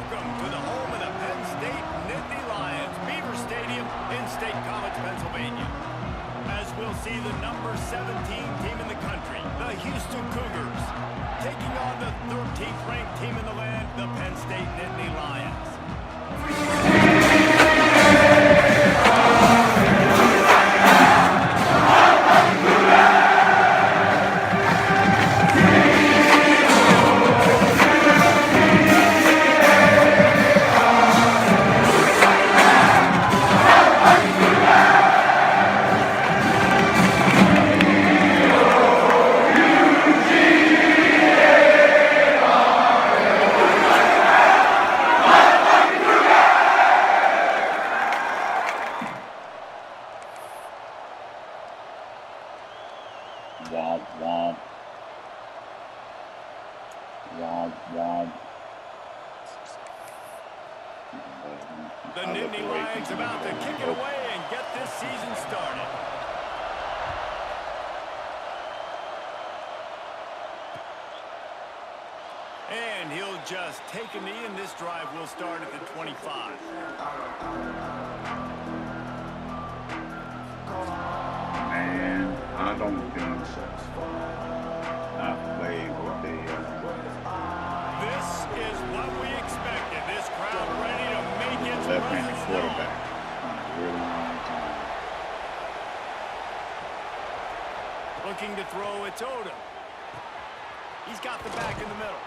Welcome to the home of the Penn State Nittany Lions, Beaver Stadium in State College, Pennsylvania. As we'll see the number 17 team in the country, the Houston Cougars, taking on the 13th ranked team in the land, the Penn State Nittany Lions. Womp womp. Womp womp. The Nittany Lions about to kick it away and get this season started. And he'll just take a knee, and this drive will start at the 25. Man, I don't think I played what they This is what we expected. This crowd ready to make its left-handed presence quarterback known. on a really long time. Looking to throw, it's Odom. He's got the back in the middle.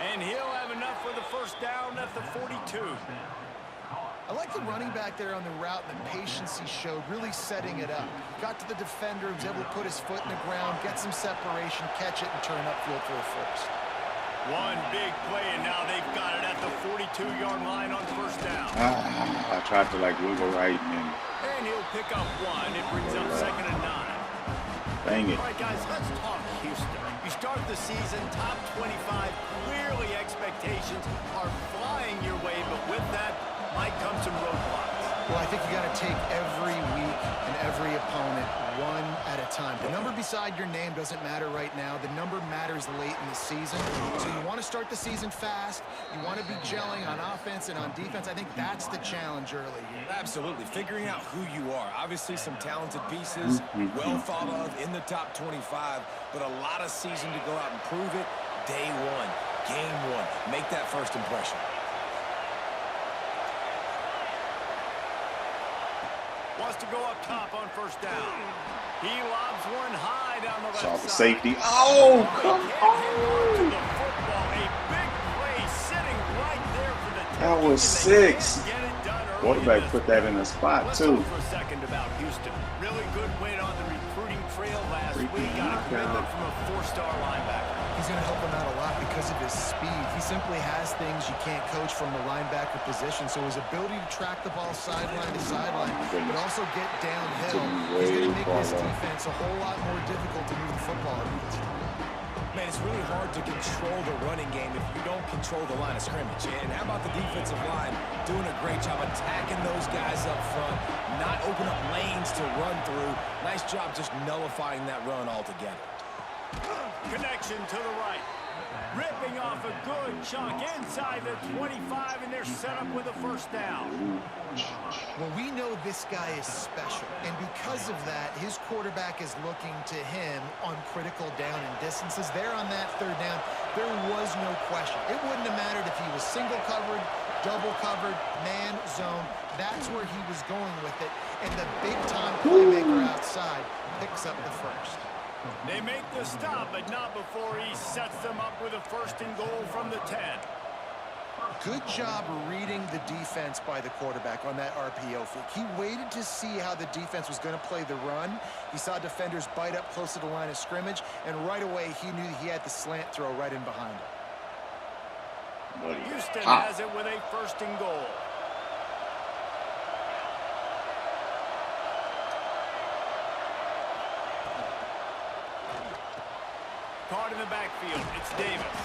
And he'll have enough for the first down at the 42. I like the running back there on the route and the patience he showed, really setting it up. Got to the defender, was able to put his foot in the ground, get some separation, catch it, and turn upfield for a first. One big play, and now they've got it at the 42-yard line on first down. I tried to like wiggle right and And he'll pick up one. It brings up 2nd and 9. dang it. All right, guys, let's talk Houston. You start the season top 25. Clearly, expectations are flying your way, but with that might come some roadblocks. Well, I think you got to take every week and every opponent one at a time. The number beside your name doesn't matter right now. The number matters late in the season. So you want to start the season fast. You want to be gelling on offense and on defense. I think that's the challenge early. Absolutely. Figuring out who you are. Obviously, some talented pieces, well thought of in the top 25, but a lot of season to go out and prove it. Day one, game one. Make that first impression. Wants to go up top on first down. He lobs one high down the left Saw the side. safety. Oh, come Can't hang on to on. the football. A big play sitting right there for the That taking, was and they six. can't get it done early in Quarterback this put that in a spot Let's too. talk for a second about Houston. Really good win on the recruiting trail last Freaking week. Got a commitment knockout. from a 4-star linebacker. He's going to help them out a lot because of his speed. He simply has things you can't coach from the linebacker position. So his ability to track the ball sideline to sideline, but also get downhill, is going to make this defense a whole lot more difficult to move the football against. Man, it's really hard to control the running game if you don't control the line of scrimmage. And how about the defensive line doing a great job attacking those guys up front, not open up lanes to run through. Nice job just nullifying that run altogether. Connection to the right. Ripping off a good chunk inside the 25, and they're set up with a first down. Well, we know this guy is special, and because of that, his quarterback is looking to him on critical down and distances. There on that third down, there was no question. It wouldn't have mattered if he was single covered, double covered, man, zone. That's where he was going with it, and the big-time playmaker outside picks up the first. They make the stop, but not before he sets them up with a 1st and goal from the 10. Good job reading the defense by the quarterback on that RPO fake. He waited to see how the defense was going to play the run. He saw defenders bite up close to the line of scrimmage, and right away he knew he had the slant throw right in behind him. Houston has it with a 1st and goal. Caught in the backfield, it's Davis.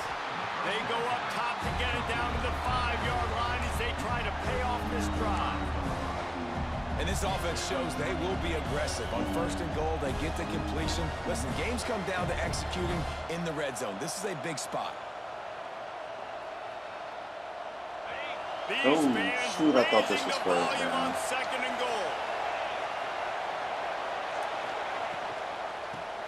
They go up top to get it down to the 5-yard line as they try to pay off this drive. And this offense shows they will be aggressive. On 1st and goal, they get the completion. Listen, games come down to executing in the red zone. This is a big spot. These Oh, fans shoot, I thought this raising was the first volume down. on 2nd and goal.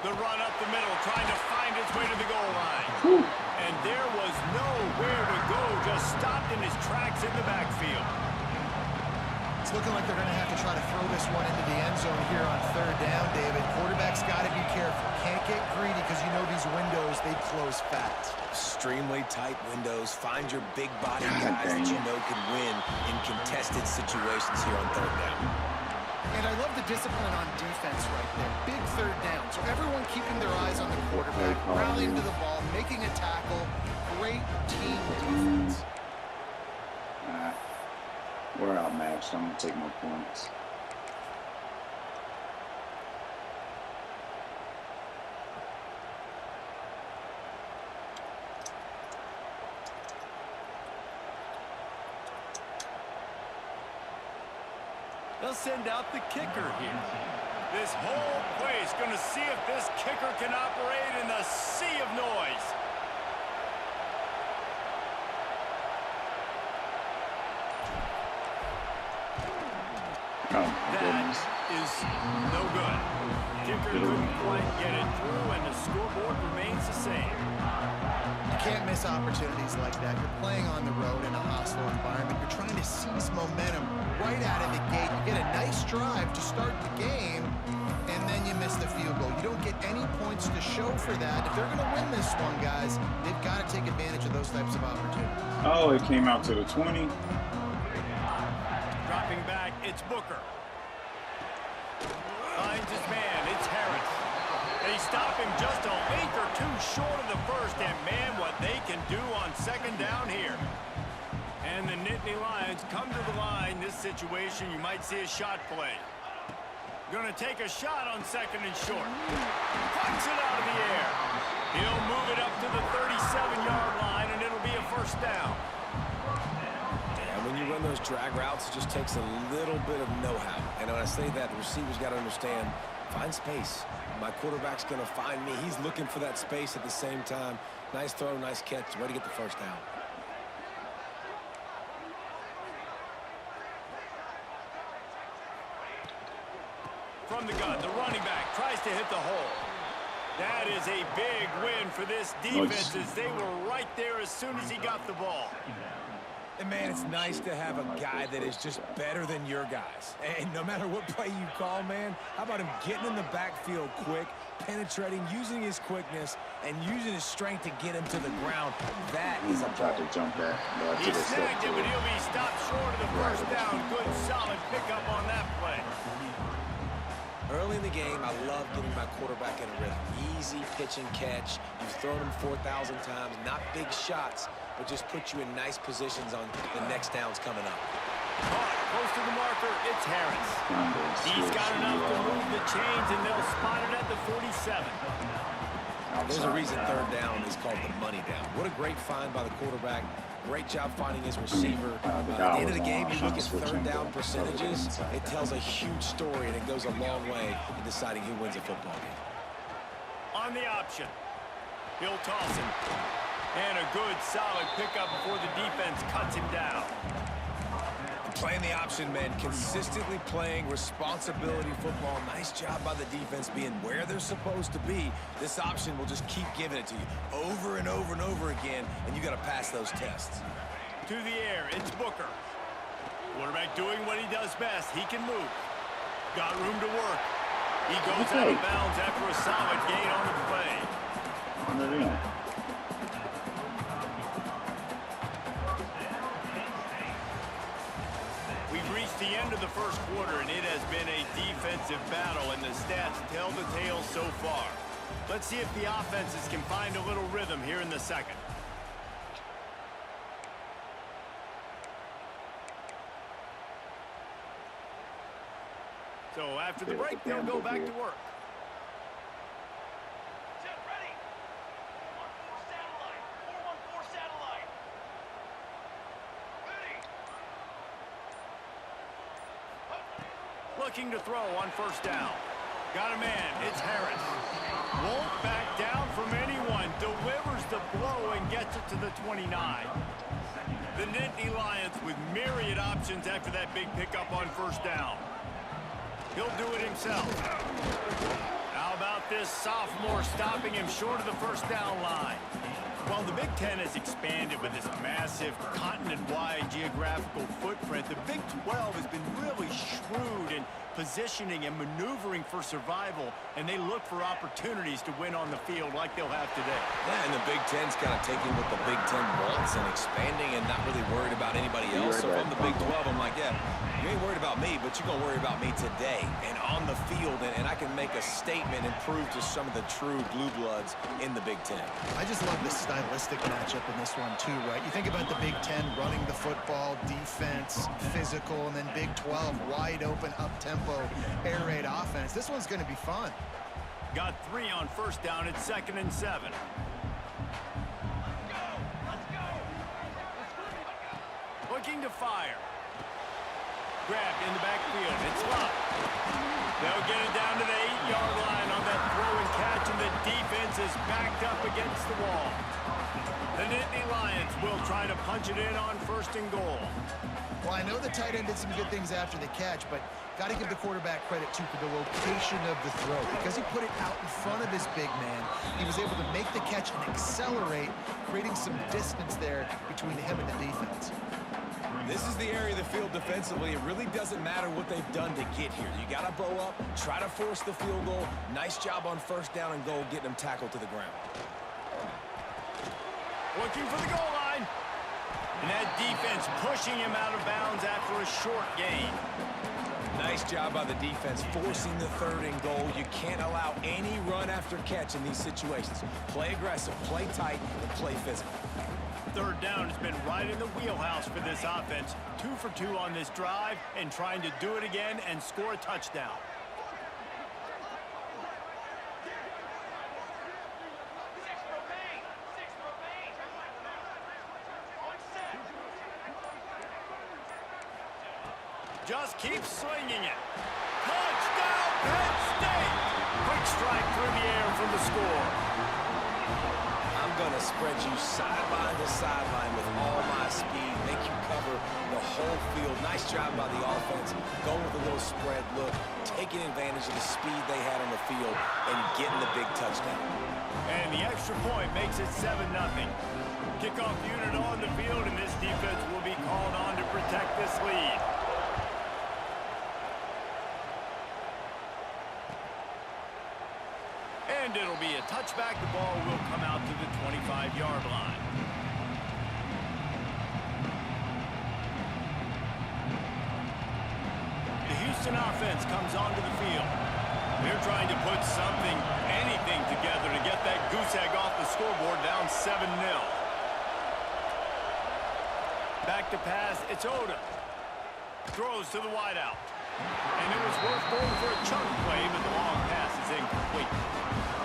The run up the middle, trying to find its way to the goal line. Whew. And there was nowhere to go, just stopped in his tracks in the backfield. It's looking like they're going to have to try to throw this one into the end zone here on 3rd down, David. Quarterback's got to be careful. Can't get greedy because you know these windows, they close fast. Extremely tight windows. Find your big body God guys dang that you it. know can win in contested situations here on 3rd down. And I love the discipline on defense right there. Big 3rd down. So everyone keeping their eyes on the quarterback, rallying to the ball, making a tackle. Great team defense. We're outmatched. I'm going to take my points. They'll send out the kicker here. This whole place going to see if this kicker can operate in the sea of noise. Oh, my goodness. That is no good. Kicker couldn't quite get it through, and the scoreboard remains the same. You can't miss opportunities like that. You're playing on the road in a hostile environment. You're trying to seize momentum right out of the gate. You get a nice drive to start the game, and then you miss the field goal. You don't get any points to show for that. If they're going to win this one, guys, they've got to take advantage of those types of opportunities. Oh, it came out to the 20. Dropping back, it's Booker. Finds his man, it's Harris. They stop him just a length or two short of the first, and man, what they can do on 2nd down here. And the Nittany Lions come to the line. This situation, you might see a shot play. Gonna take a shot on 2nd and short. Puts it out of the air. He'll move it up to the 37-yard line, and it'll be a 1st down. And when you run those drag routes, it just takes a little bit of know-how. And when I say that, the receiver's got to understand, find space. My quarterback's going to find me. He's looking for that space at the same time. Nice throw, nice catch. Ready to get the 1st down. From the gun, the running back tries to hit the hole. That is a big win for this defense as they were right there as soon as he got the ball. And man, it's nice to have a guy that is just better than your guys. And no matter what play you call, man, how about him getting in the backfield quick, penetrating, using his quickness, and using his strength to get him to the ground. That is a Tried to jump back. But I He took a step snagged it, to but it. he'll be stopped short of the 1st down. Good, solid pickup on that play. Early in the game, I love getting my quarterback in a rhythm. Easy pitch and catch. You've thrown him 4,000 times. Not big shots, but just put you in nice positions on the next downs coming up. Caught close to the marker, it's Harris. He's got enough to move the chains, and they'll spot it at the 47. There's a reason 3rd down is called the money down. What a great find by the quarterback. Great job finding his receiver. At the end of the game, you look at 3rd down percentages, it tells a huge story, and it goes a long way in deciding who wins a football game. On the option, he'll toss him. And a good, solid pickup before the defense cuts him down. Playing the option, man, consistently playing responsibility football. Nice job by the defense being where they're supposed to be. This option will just keep giving it to you over and over and over again, and you got to pass those tests. To the air, it's Booker. Quarterback doing what he does best. He can move. Got room to work. He goes out of bounds after a solid gain on the play. We've reached the end of the 1st quarter, and it has been a defensive battle, and the stats tell the tale so far. Let's see if the offenses can find a little rhythm here in the 2nd. So after the break, they'll go back to work. Set ready. 1-4 satellite. 4-1-4 satellite. Ready. Looking to throw on 1st down. Got a man, it's Harris. Won't back down from anyone. Delivers the blow and gets it to the 29. The Nittany Lions with myriad options after that big pickup on first down. He'll do it himself. How about this sophomore stopping him short of the first down line? Well, the Big Ten has expanded with this massive continent-wide geographical footprint. The Big 12 has been really shrewd in positioning and maneuvering for survival, and they look for opportunities to win on the field like they'll have today. Yeah, and the Big Ten's kind of taking what the Big Ten wants and expanding and not really worried about anybody else. So if I'm the Big 12, I'm like, yeah, you ain't worried about me, but you're going to worry about me today and on the field, and I can make a statement and prove to some of the true blue bloods in the Big Ten. I just love the stylistic matchup in this one too, right? You think about the Big Ten running the football, defense, physical, and then Big 12 wide open, up-tempo, air raid offense. This one's going to be fun. Got 3 on first down at 2nd and 7. Looking to fire. Grabbed in the backfield. It's locked. They'll get it down to the 8-yard line on that throw and catch, and the defense is backed up against the wall. The Nittany Lions will try to punch it in on 1st and goal. Well, I know the tight end did some good things after the catch, but got to give the quarterback credit, too, for the location of the throw. Because he put it out in front of his big man, he was able to make the catch and accelerate, creating some distance there between him and the defense. This is the area of the field defensively. It really doesn't matter what they've done to get here. You got to bow up, try to force the field goal. Nice job on first down and goal, getting them tackled to the ground. Looking for the goal line. And that defense pushing him out of bounds after a short gain. Nice job by the defense forcing the 3rd and goal. You can't allow any run after catch in these situations. Play aggressive, play tight, and play physical. 3rd down has been right in the wheelhouse for this offense. 2 for 2 on this drive and trying to do it again and score a touchdown. Just keep swinging it. Touchdown, Penn State! Quick strike through the air for the score. I'm going to spread you sideline to sideline with all my speed, make you cover the whole field. Nice job by the offense, going with a little spread look, taking advantage of the speed they had on the field, and getting the big touchdown. And the extra point makes it 7-0. Kickoff unit on the field, and this defense will be called on to protect this lead. And it'll be a touchback. The ball will come out to the 25-yard line. The Houston offense comes onto the field. They're trying to put something, anything together to get that goose egg off the scoreboard, down 7-0. Back to pass, it's Oda. Throws to the wideout. And it was worth going for a chunk play, but the long pass is incomplete.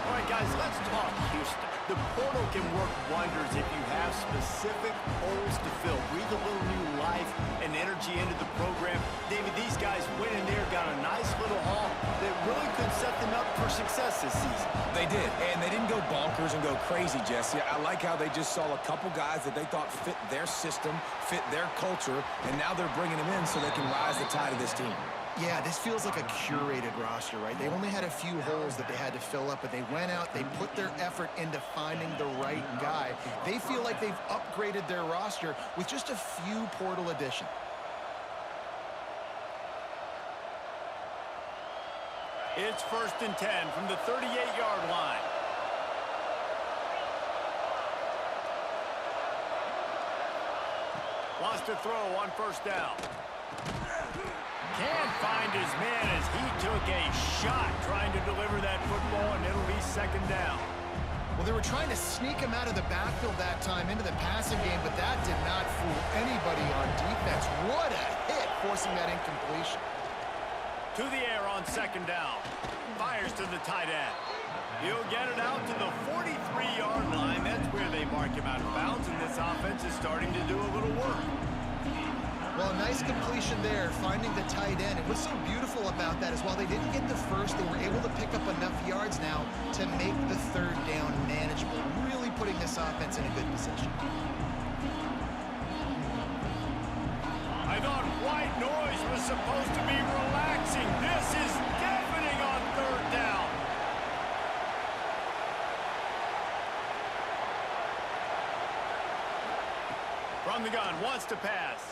All right, guys, let's talk Houston. The portal can work wonders if you have specific holes to fill. Breathe a little new life and energy into the program. David, these guys went in there, got a nice little haul that really could set them up for success this season. They did, and they didn't go bonkers and go crazy, Jesse. I like how they just saw a couple guys that they thought fit their system, fit their culture, and now they're bringing them in so they can rise the tide of this team. Yeah, this feels like a curated roster, right? They only had a few holes that they had to fill up, but they went out, they put their effort into finding the right guy. They feel like they've upgraded their roster with just a few portal additions. It's 1st and 10 from the 38-yard line. Wants to throw on first down. Can't find his man as he took a shot trying to deliver that football, and it'll be 2nd down. Well, they were trying to sneak him out of the backfield that time into the passing game, but that did not fool anybody on defense. What a hit, forcing that incompletion. To the air on 2nd down. Fires to the tight end. He'll get it out to the 43-yard line. That's where they mark him out of bounds, and this offense is starting to do a little work. Well, a nice completion there, finding the tight end. And what's so beautiful about that is while they didn't get the first, they were able to pick up enough yards now to make the 3rd down manageable, really putting this offense in a good position. thought white noise was supposed to be relaxing. This is deafening on third down. From the gun, wants to pass.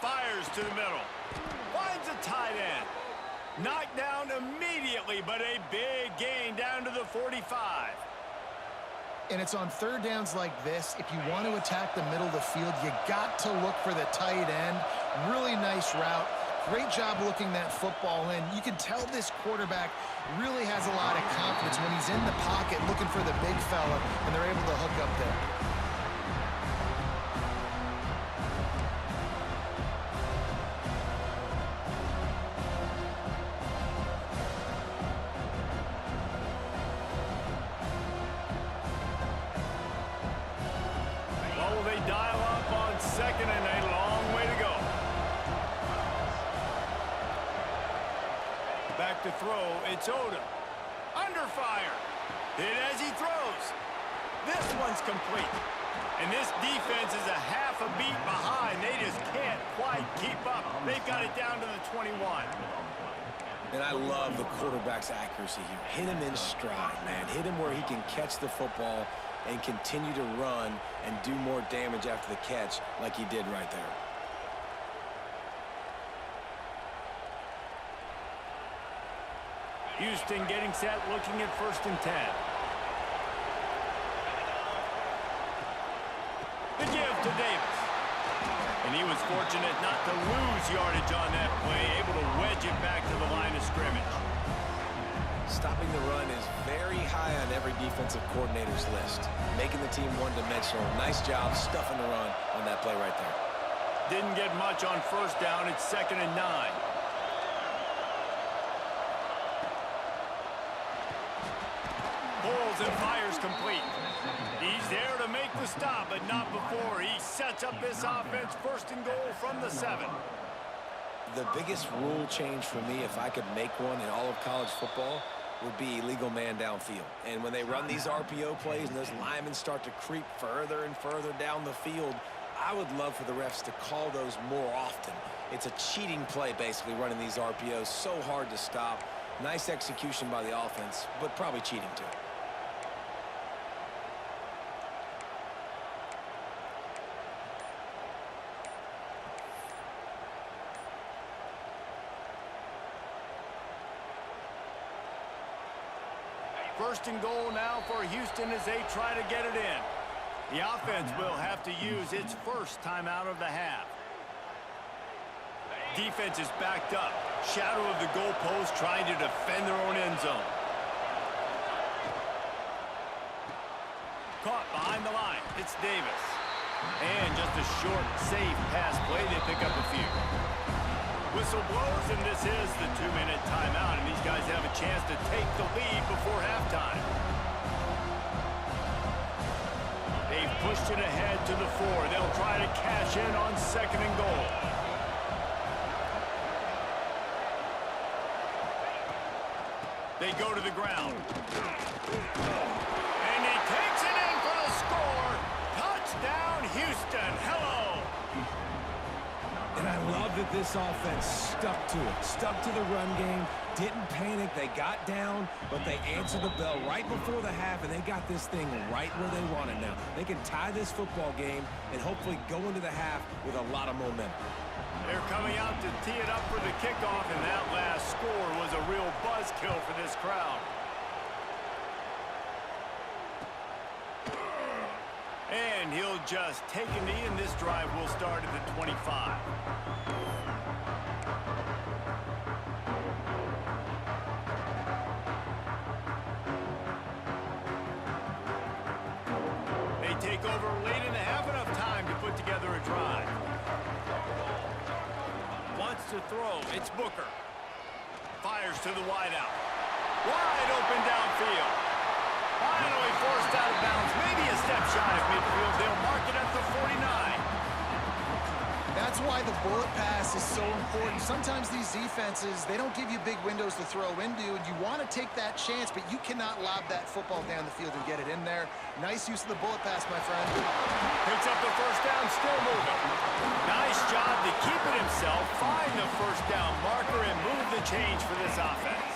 Fires to the middle. Finds a tight end. Knocked down immediately, but a big gain down to the 45. And it's on third downs like this. If you want to attack the middle of the field, you got to look for the tight end. Really nice route. Great job looking that football in. You can tell this quarterback really has a lot of confidence when he's in the pocket looking for the big fella, and they're able to hook up there. They dial up on second and a long way to go. Back to throw, it's Odom. Under fire. Hit as he throws. This one's complete. And this defense is a half a beat behind. They just can't quite keep up. They've got it down to the 21. And I love the quarterback's accuracy here. Hit him in stride, man. Hit him where he can catch the football and continue to run and do more damage after the catch like he did right there. Houston getting set, looking at 1st and 10. The give to Davis. And he was fortunate not to lose yardage on that play, able to wedge it back to the line of scrimmage. Stopping the run is very high on every defensive coordinator's list. Making the team one-dimensional. Nice job stuffing the run on that play right there. Didn't get much on 1st down. It's 2nd and 9. Pulls and fires complete. He's there to make the stop, but not before. He sets up this offense 1st and goal from the 7. The biggest rule change for me, if I could make one in all of college football, would be illegal man downfield. And when they run these RPO plays and those linemen start to creep further and further down the field, I would love for the refs to call those more often. It's a cheating play, basically, running these RPOs. So hard to stop. Nice execution by the offense, but probably cheating too. First and goal now for Houston as they try to get it in. The offense will have to use its first timeout of the half. Defense is backed up. Shadow of the goalpost trying to defend their own end zone. Caught behind the line. It's Davis. And just a short, safe pass play. They pick up a few. Whistle blows, and this is the 2-minute timeout, and these guys have a chance to take the lead before halftime. They've pushed it ahead to the 4. They'll try to cash in on 2nd and goal. They go to the ground. And he takes it in for the score. Touchdown, Houston. Hello. And I love that this offense stuck to it. Stuck to the run game. Didn't panic. They got down, but they answered the bell right before the half, and they got this thing right where they want it now. They can tie this football game and hopefully go into the half with a lot of momentum. They're coming out to tee it up for the kickoff, and that last score was a real buzzkill for this crowd. And he'll just take a knee, and this drive will start at the 25. They take over late and have enough time to put together a drive. Wants to throw. It's Booker. Fires to the wideout. Wide open downfield. Finally forced out of bounds. Maybe a step shy of midfield. They'll mark it at the 49. That's why the bullet pass is so important. Sometimes these defenses, they don't give you big windows to throw into, and you want to take that chance, but you cannot lob that football down the field and get it in there. Nice use of the bullet pass, my friend. Picks up the first down, still moving. Nice job himself, find the first down marker, and move the change for this offense.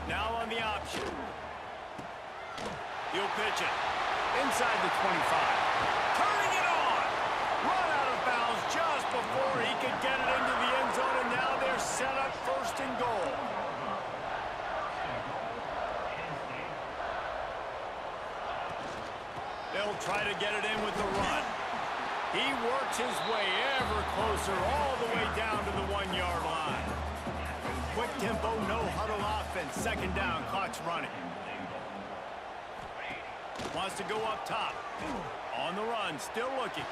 Now on the option. He'll pitch it. Inside the 25. Turning it on. Run out of bounds just before he could get it into the end zone, and now they're set up first and goal. They'll try to get it in with the run. He works his way ever closer all the way down to the 1-yard line. Quick tempo, no huddle offense. Second down, clock's running. Wants to go up top. On the run, still looking.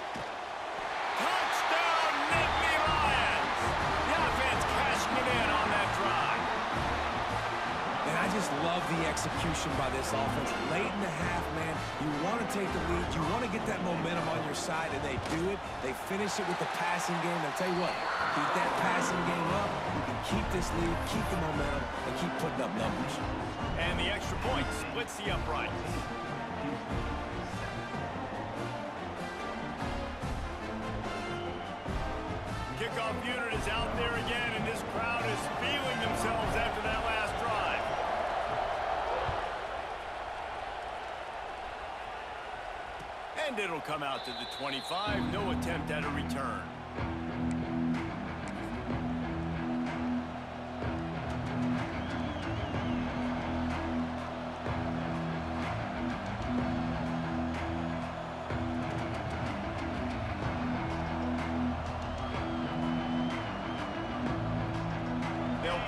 Touchdown, Nittany Lions! The offense cashing it in on that drive. And I just love the execution by this offense. Late in the half, man, you want to take the lead. You want to get that momentum on your side, and they do it. They finish it with the passing game. I'll tell you what, keep that passing game up. You can keep this lead, keep the momentum, and keep putting up numbers. And the extra point splits the uprights. Kickoff unit is out there again, and this crowd is feeling themselves after that last drive. And it'll come out to the 25. No attempt at a return.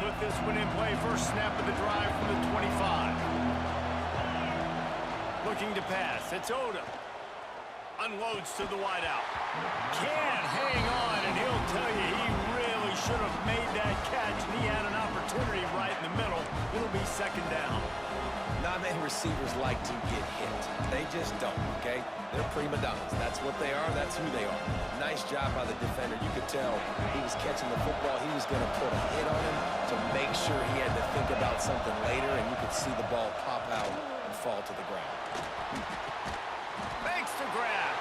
Put this one in play. First snap of the drive from the 25. Looking to pass. It's Odom. Unloads to the wideout. Can't hang on, and he'll tell you he really should have made that catch, and he had an opportunity right in the middle. It'll be second down. Not many receivers like to get hit. They just don't, okay? They're prima donnas. That's what they are. That's who they are. Nice job by the defender. You could tell he was catching the football. He was going to put a hit on him to make sure he had to think about something later, and you could see the ball pop out and fall to the ground. Makes the grab.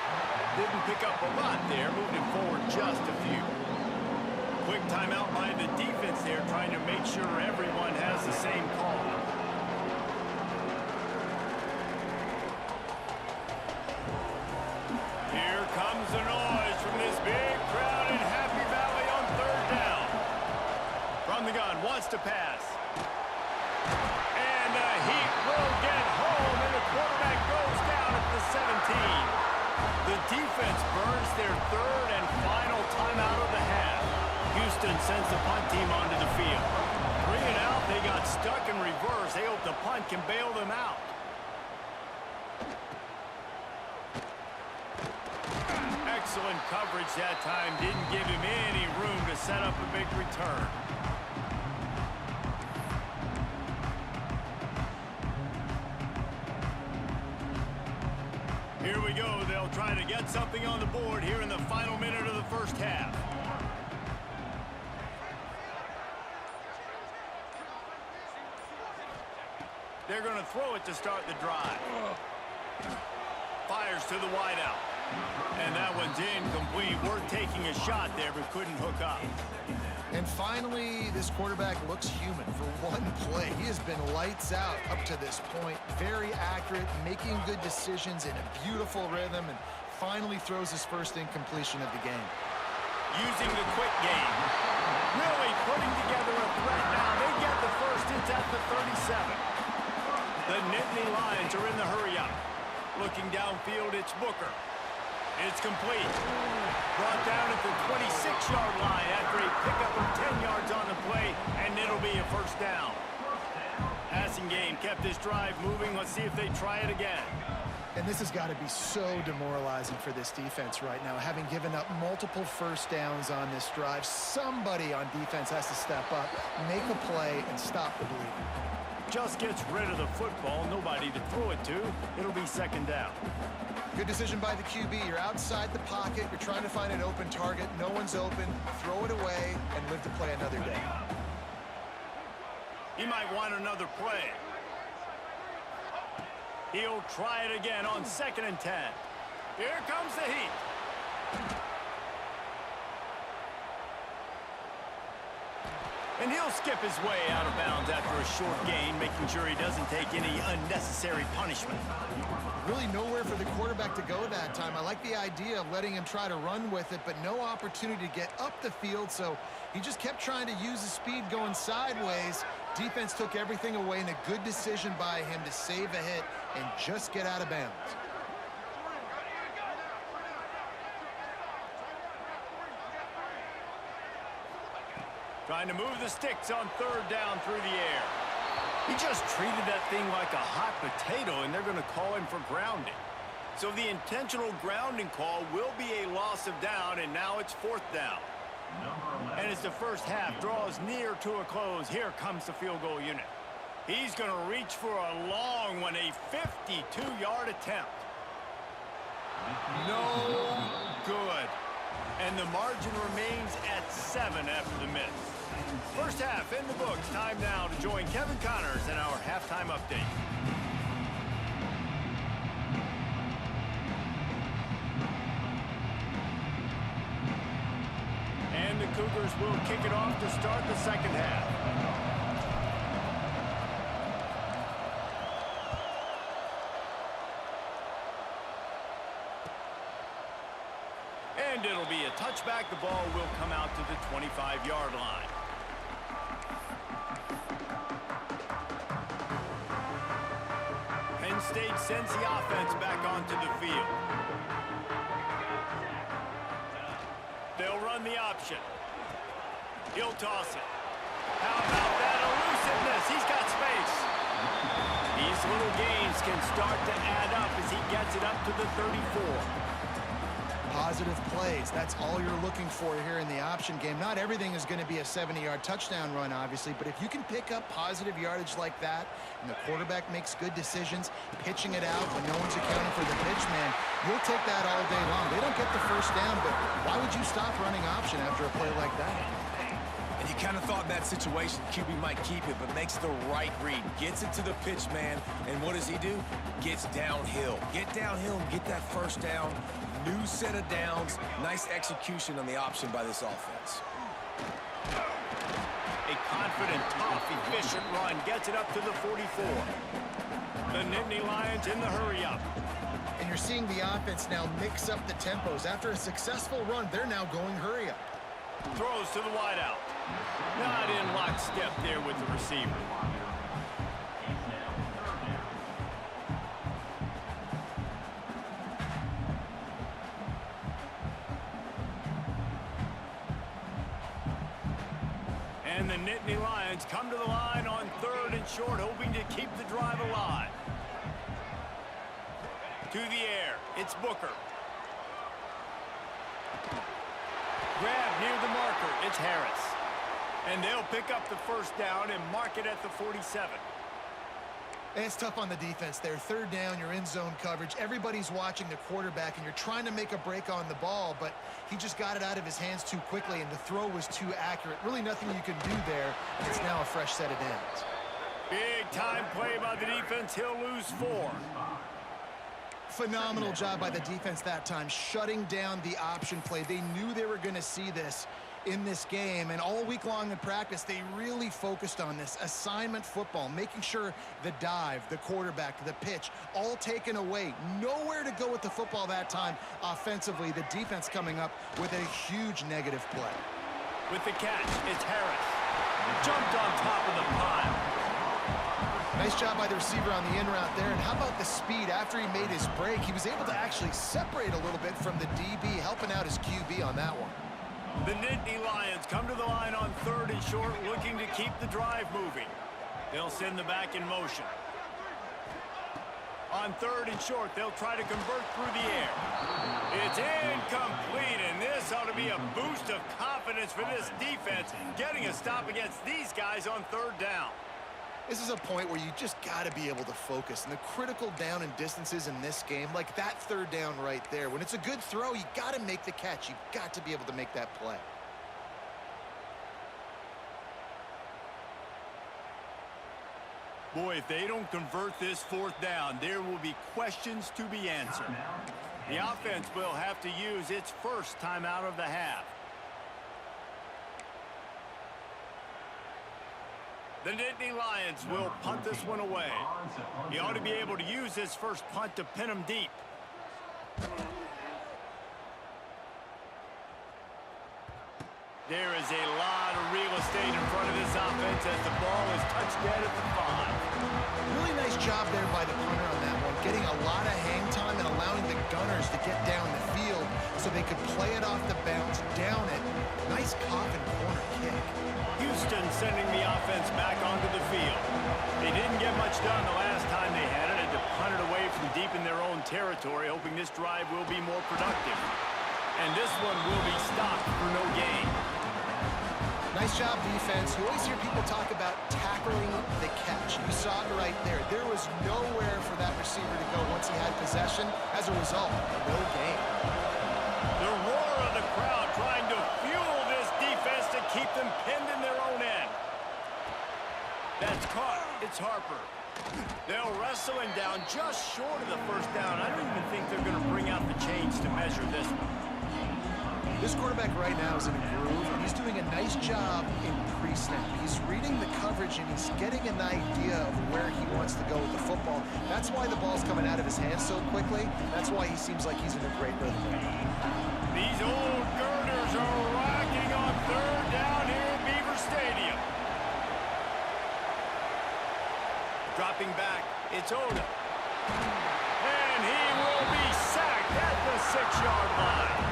Didn't pick up a lot there. Moved it forward just a few. Quick timeout by the defense there, trying to make sure everyone has the same call. Here comes the noise from this big crowd in Happy Valley on third down. From the gun, wants to pass. And the Heat will get home, and the quarterback goes down at the 17. The defense burns their third and final timeout of the half. Houston sends the punt team onto the field. 3 and out, they got stuck in reverse. They hope the punt can bail them out. Excellent coverage that time. Didn't give him any room to set up a big return. Here we go. They'll try to get something on the board here in the final minute of the first half. They're going to throw it to start the drive. Fires to the wideout. And that one's incomplete. Worth taking a shot there, but couldn't hook up. And finally, this quarterback looks human for one play. He has been lights out up to this point. Very accurate, making good decisions in a beautiful rhythm, and finally throws his first incompletion of the game. Using the quick game. Really putting together a threat now. They get the first. It's at the 37. The Nittany Lions are in the hurry-up. Looking downfield, it's Booker. It's complete. Brought down at the 26-yard line after a pickup of 10 yards on the play, and it'll be a first down. Passing game kept this drive moving. Let's see if they try it again. And this has got to be so demoralizing for this defense right now. Having given up multiple first downs on this drive, somebody on defense has to step up, make a play, and stop the bleeding. Just gets rid of the football. Nobody to throw it to. It'll be second down. Good decision by the QB. You're outside the pocket. You're trying to find an open target. No one's open. Throw it away and live to play another day. He might want another play. He'll try it again on 2nd and 10. Here comes the heat. And he'll skip his way out of bounds after a short gain, making sure he doesn't take any unnecessary punishment. Really nowhere for the quarterback to go that time. I like the idea of letting him try to run with it, but no opportunity to get up the field, so he just kept trying to use his speed going sideways. Defense took everything away, and a good decision by him to save a hit and just get out of bounds. Trying to move the sticks on 3rd down through the air. He just treated that thing like a hot potato, and they're going to call him for grounding. So the intentional grounding call will be a loss of down, and now it's 4th down. And as the first half draws near to a close, here comes the field goal unit. He's going to reach for a long one, a 52-yard attempt. No good. And the margin remains at 7 after the miss. First half in the books. Time now to join Kevin Connors in our halftime update. And the Cougars will kick it off to start the 2nd half. And it'll be a touchback. The ball will come out to the 25-yard line. Penn State sends the offense back onto the field. They'll run the option. He'll toss it. How about that elusiveness? He's got space. These little gains can start to add up as he gets it up to the 34. Positive plays, that's all you're looking for here in the option game. Not everything is going to be a 70-yard touchdown run, obviously, but if you can pick up positive yardage like that, and the quarterback makes good decisions, pitching it out when no one's accounting for the pitch, man, you'll take that all day long. They don't get the first down, but why would you stop running option after a play like that? And you kind of thought in that situation QB might keep it, but makes the right read. Gets it to the pitch man, and what does he do? Gets downhill. Get downhill and get that first down. New set of downs. Nice execution on the option by this offense. A confident, tough, efficient run gets it up to the 44. The Nittany Lions in the hurry-up. And you're seeing the offense now mix up the tempos. After a successful run, they're now going hurry-up. Throws to the wideout. Not in lockstep there with the receiver. And the Nittany Lions come to the line on 3rd and short, hoping to keep the drive alive. To the air, it's Booker. Grab near the marker, it's Harris. And they'll pick up the first down and mark it at the 47. And it's tough on the defense there. 3rd down, you're in zone coverage. Everybody's watching the quarterback, and you're trying to make a break on the ball, but he just got it out of his hands too quickly, and the throw was too accurate. Really nothing you can do there, and it's now a fresh set of downs. Big time play by the defense. He'll lose 4. Phenomenal job by the defense that time, shutting down the option play. They knew they were going to see this in this game, and all week long in practice, they really focused on this assignment football, making sure the dive, the quarterback, the pitch, all taken away. Nowhere to go with the football that time offensively. The defense coming up with a huge negative play. With the catch, it's Harris. Jumped on top of the pile. Nice job by the receiver on the in route there. And how about the speed after he made his break? He was able to actually separate a little bit from the DB, helping out his QB on that one. The Nittany Lions come to the line on 3rd and short, looking to keep the drive moving. They'll send the back in motion. On 3rd and short, they'll try to convert through the air. It's incomplete, and this ought to be a boost of confidence for this defense, getting a stop against these guys on 3rd down. This is a point where you just got to be able to focus. And the critical down and distances in this game, like that 3rd down right there, when it's a good throw, you got to make the catch. You've got to be able to make that play. Boy, if they don't convert this fourth down, there will be questions to be answered. The offense will have to use its first timeout of the half. The Nittany Lions will punt this one away. He ought to be able to use his first punt to pin him deep. There is a lot of real estate in front of this offense as the ball is touched dead at the 5. Really nice job there by the punter on that one, getting a lot of hang time and allowing the gunners to get down the field so they could play it off the bounce, down it. Nice coffin corner kick. Houston sending the offense back onto the field. They didn't get much done the last time they had it, and to punt it away from deep in their own territory, hoping this drive will be more productive. And this one will be stopped for no gain. Nice job, defense. You always hear people talk about tackling the catch. You saw it right there. There was nowhere for that receiver to go once he had possession. As a result, no gain. The roar of the crowd trying to fuel this defense to keep them pinned in their own end. That's caught. It's Harper. They'll wrestle him down just short of the first down. I don't even think they're going to bring out the chains to measure this one. This quarterback right now is in a groove, and he's doing a nice job in pre-snap. He's reading the coverage, and he's getting an idea of where he wants to go with the football. That's why the ball's coming out of his hands so quickly. That's why he seems like he's in a great rhythm. These old girders are rocking on third down here at Beaver Stadium. Dropping back, it's Oda. And he will be sacked at the 6-yard line.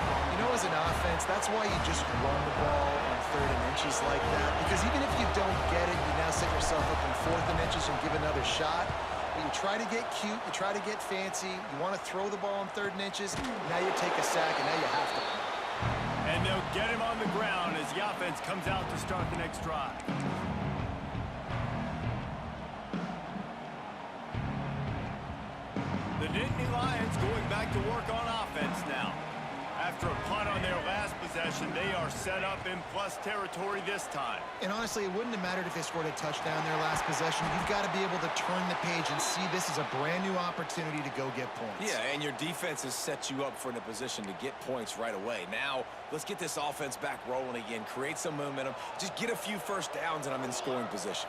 You know, as an offense, that's why you just run the ball on 3rd and inches like that. Because even if you don't get it, you now set yourself up in 4th and inches and give another shot. But you try to get cute, you try to get fancy, you want to throw the ball on 3rd and inches, now you take a sack, and now you have to. And they'll get him on the ground as the offense comes out to start the next drive. The Nittany Lions going back to work on offense now. After a punt on their last possession, they are set up in plus territory this time. And honestly, it wouldn't have mattered if they scored a touchdown their last possession. You've got to be able to turn the page and see this as a brand new opportunity to go get points. Yeah, and your defense has set you up for in a position to get points right away. Now, let's get this offense back rolling again, create some momentum, just get a few first downs, and I'm in scoring position.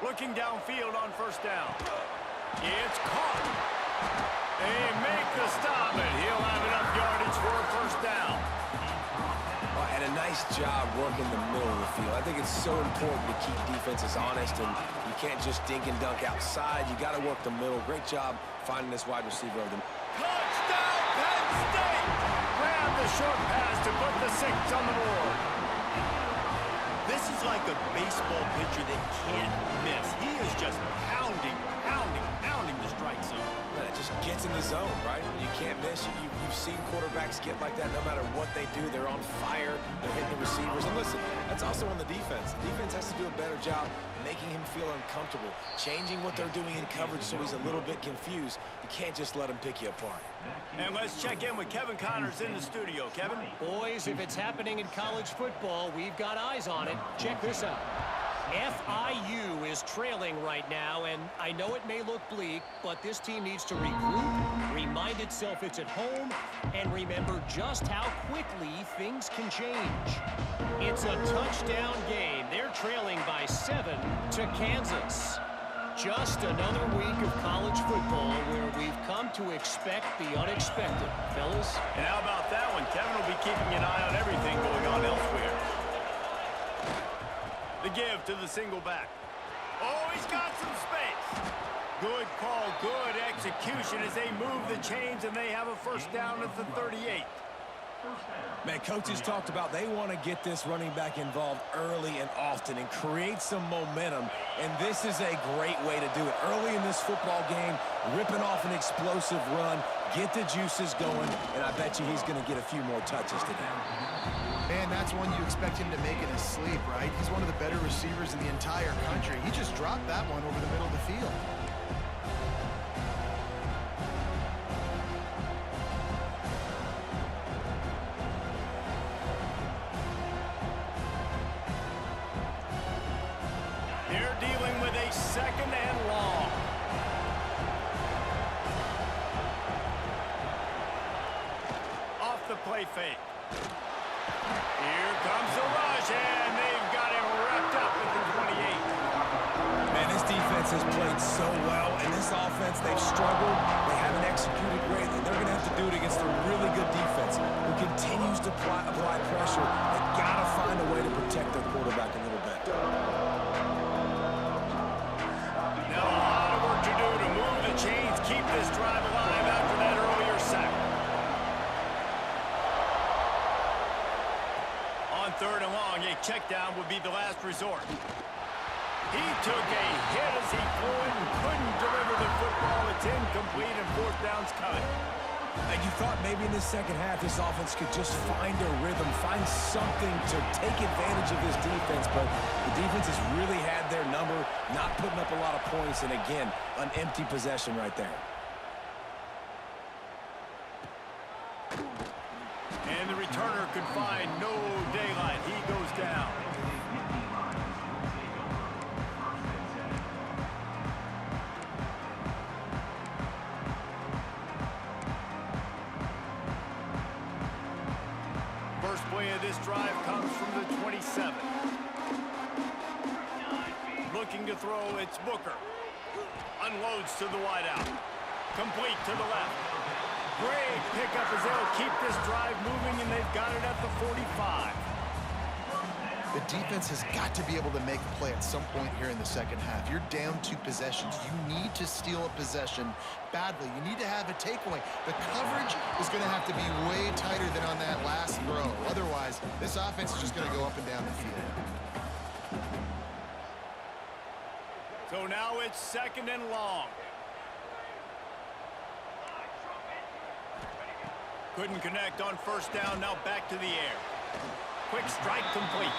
Looking downfield on first down. It's caught. They make the stop, and he'll have enough yardage for a first down. Well, and a nice job working the middle of the field. I think it's so important to keep defenses honest, and you can't just dink and dunk outside. You got to work the middle. Great job finding this wide receiver of them. Touchdown, Penn State! Grab the short pass to put the 6 on the board. This is like a baseball pitcher that can't miss. He is just pounding the strike zone. Man, it just gets in the zone, right? You can't miss. You've seen quarterbacks get like that no matter what they do. They're on fire. They're hitting the receivers. And listen, that's also on the defense. The defense has to do a better job making him feel uncomfortable, changing what they're doing in coverage so he's a little bit confused. You can't just let him pick you apart. And let's check in with Kevin Connors in the studio. Kevin? Boys, if it's happening in college football, we've got eyes on it. Check this out. FIU is trailing right now, and I know it may look bleak, but this team needs to regroup, remind itself it's at home, and remember just how quickly things can change. It's a touchdown game. They're trailing by 7 to Kansas. Just another week of college football where we've come to expect the unexpected, fellas. And how about that one? Kevin will be keeping an eye on everything going on elsewhere. The give to the single back. Oh, he's got some space. Good call, good execution as they move the chains and they have a first down at the 38. Man, coaches talked about they want to get this running back involved early and often and create some momentum, and this is a great way to do it. Early in this football game, ripping off an explosive run, get the juices going, and I bet you he's going to get a few more touches today. Man, that's one you expect him to make in his sleep, right? He's one of the better receivers in the entire country. He just dropped that one over the middle of the field. They're dealing with a 2nd and long. Off the play fake. Here comes the rush, and they've got him wrapped up at the 28. Man, this defense has played so well, and this offense, they've struggled. They haven't executed greatly. They're going to have to do it against a really good defense who continues to apply pressure. They've got to find a way to protect their quarterback a little bit. Now a lot of work to do to move the chains, keep this drive alive after that earlier sack. On 3rd and long, a check down would be the last resort. He took a hit as he threw it and couldn't deliver the football. It's incomplete and 4th down's coming. And you thought maybe in the second half this offense could just find a rhythm, find something to take advantage of this defense, but the defense has really had their number, not putting up a lot of points, and again, an empty possession right there. And the returner could find no daylight. He goes down. First play of this drive comes from the 27. Looking to throw, it's Booker. Unloads to the wideout. Complete to the left. Great pickup as they'll keep this drive moving, and they've got it at the 45. The defense has got to be able to make a play at some point here in the second half. You're down 2 possessions. You need to steal a possession badly. You need to have a takeaway. The coverage is going to have to be way tighter than on that last throw. Otherwise, this offense is just going to go up and down the field. So now it's 2nd and long. Couldn't connect on 1st down. Now back to the air. Quick strike complete.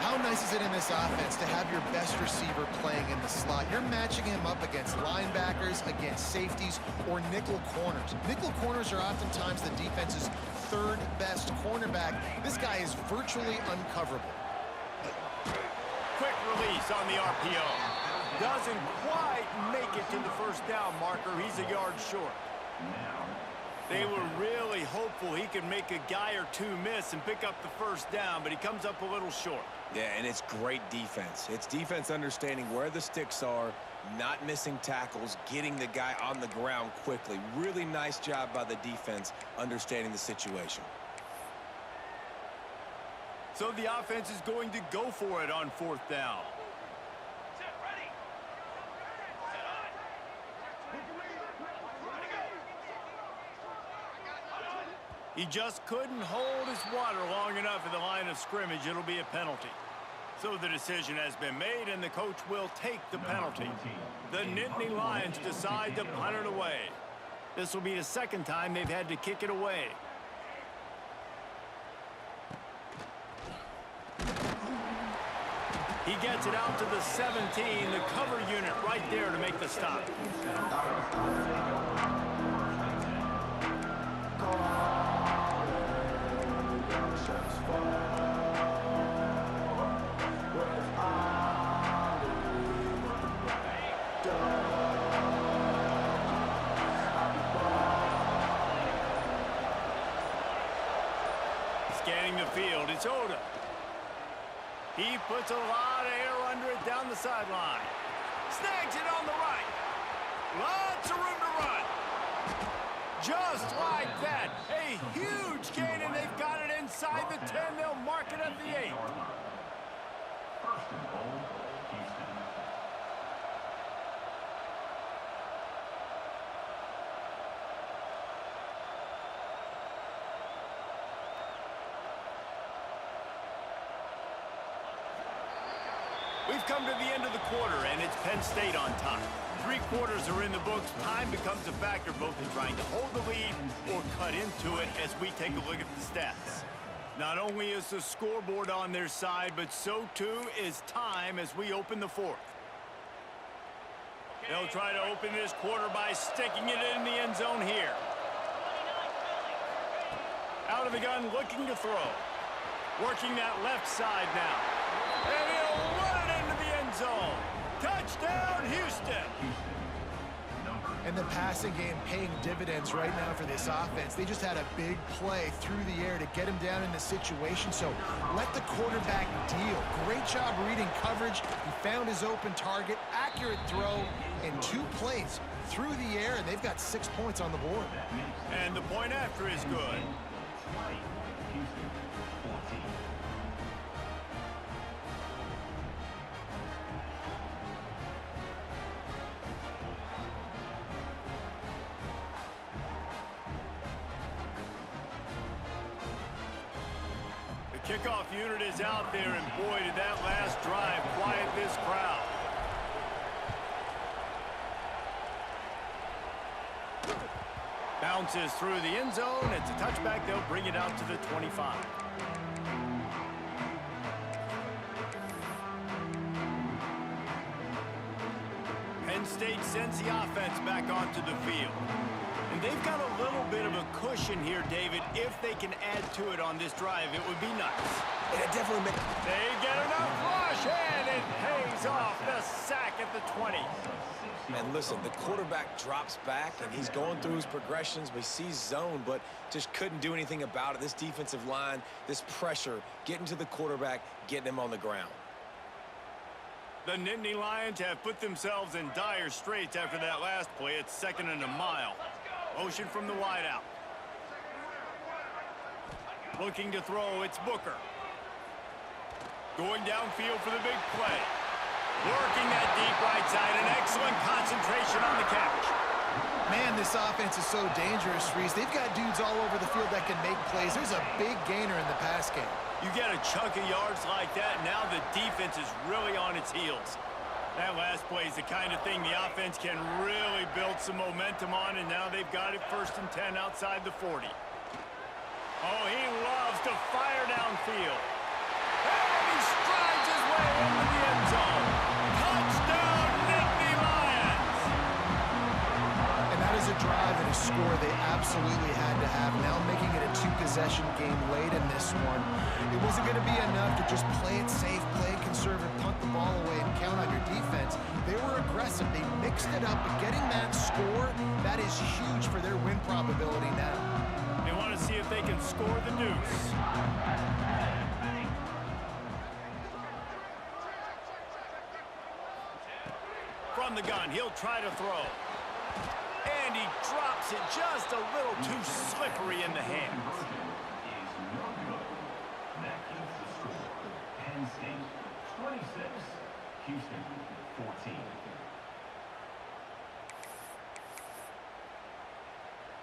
How nice is it in this offense to have your best receiver playing in the slot? You're matching him up against linebackers, against safeties, or nickel corners. Nickel corners are oftentimes the defense's 3rd best cornerback. This guy is virtually uncoverable. Quick release on the RPO. Doesn't quite make it to the 1st down marker. He's a yard short. They were really hopeful he could make a guy or 2 miss and pick up the 1st down, but he comes up a little short. Yeah, and it's great defense. It's defense understanding where the sticks are, not missing tackles, getting the guy on the ground quickly. Really nice job by the defense understanding the situation. So the offense is going to go for it on 4th down. Set, ready. Set on. Ready, go. He just couldn't hold his water long enough at the line of scrimmage. It'll be a penalty. So the decision has been made, and the coach will take the penalty. The Nittany Lions decide to punt it away. This will be the 2nd time they've had to kick it away. He gets it out to the 17, the cover unit right there to make the stop. Scanning the field, it's Oda. He puts a lot of air under it down the sideline. Snags it on the right. Lots of room to run. Just like that. A huge gain, and they've got it inside the 10. They'll mark it at the 8. We've come to the end of the quarter, and it's Penn State on top. 3 quarters are in the books. Time becomes a factor both in trying to hold the lead or cut into it as we take a look at the stats. Not only is the scoreboard on their side, but so too is time as we open the 4th. They'll try to open this quarter by sticking it in the end zone here. Out of the gun, looking to throw. Working that left side now. And he'll run it into the end Touchdown, Houston! And the passing game paying dividends right now for this offense. They just had a big play through the air to get him down in the situation. So let the quarterback deal. Great job reading coverage. He found his open target, accurate throw, and 2 plays through the air, and they've got 6 points on the board. And the point after is good. Kickoff unit is out there, and boy, did that last drive quiet this crowd. Bounces through the end zone. It's a touchback. They'll bring it out to the 25. Penn State sends the offense back onto the field. And they've got a little bit of a cushion here, David. If they can add to it on this drive, it would be nice. It definitely makes... They get enough rush, and it pays off. The sack at the 20. And listen, the quarterback drops back, and he's going through his progressions. We see zone, but just couldn't do anything about it. This defensive line, this pressure, getting to the quarterback, getting him on the ground. The Nittany Lions have put themselves in dire straits after that last play. It's 2nd and a mile. Motion from the wideout. Looking to throw, it's Booker. Going downfield for the big play. Working that deep right side, an excellent concentration on the catch. Man, this offense is so dangerous, Reese. They've got dudes all over the field that can make plays. There's a big gainer in the pass game. You get a chunk of yards like that, now the defense is really on its heels. That last play is the kind of thing the offense can really build some momentum on, and now they've got it 1st and 10 outside the 40. Oh, he loves to fire downfield. And he strides his way into the end zone. Touchdown, Nittany Lions! And that is a drive and a score they absolutely had to have. Now making it a 2-possession game late in this one. It wasn't going to be enough to just play it safe, play it conservative, punt the ball away, and count on your defense. They were aggressive. They mixed it up. But getting that score, that is huge for their win probability now. They want to see if they can score the deuce. From the gun, he'll try to throw. And he drops it just a little too slippery in the hands. Penn State 26, Houston 14.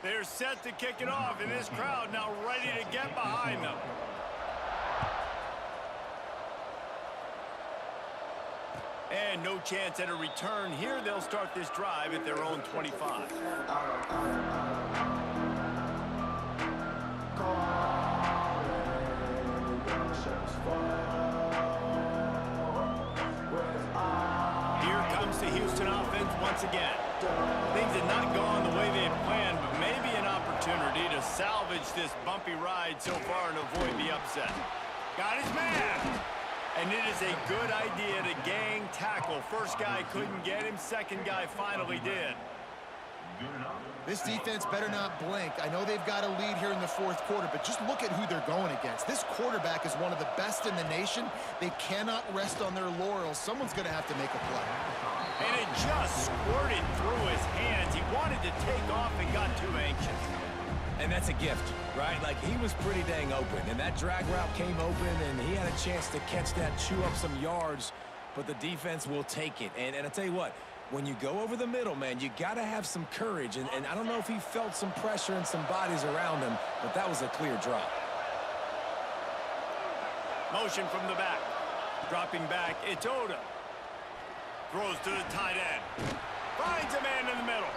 They're set to kick it off, and this crowd now ready to get behind them. And no chance at a return here. They'll start this drive at their own 25. Here comes the Houston offense once again. Things had not gone the way they had planned, but maybe an opportunity to salvage this bumpy ride so far and avoid the upset. Got his man! And it is a good idea to gang tackle. First guy couldn't get him, second guy finally did. This defense better not blink. I know they've got a lead here in the 4th quarter, but just look at who they're going against. This quarterback is one of the best in the nation. They cannot rest on their laurels. Someone's going to have to make a play. And it just squirted through his hands. He wanted to take off and got too anxious. And that's a gift, right? Like, he was pretty dang open, and that drag route came open, and he had a chance to catch that, chew up some yards, but the defense will take it. And I tell you what, when you go over the middle, man, you got to have some courage, and I don't know if he felt some pressure and some bodies around him, but that was a clear drop. Motion from the back. Dropping back, it's Oda. Throws to the tight end. Finds a man in the middle.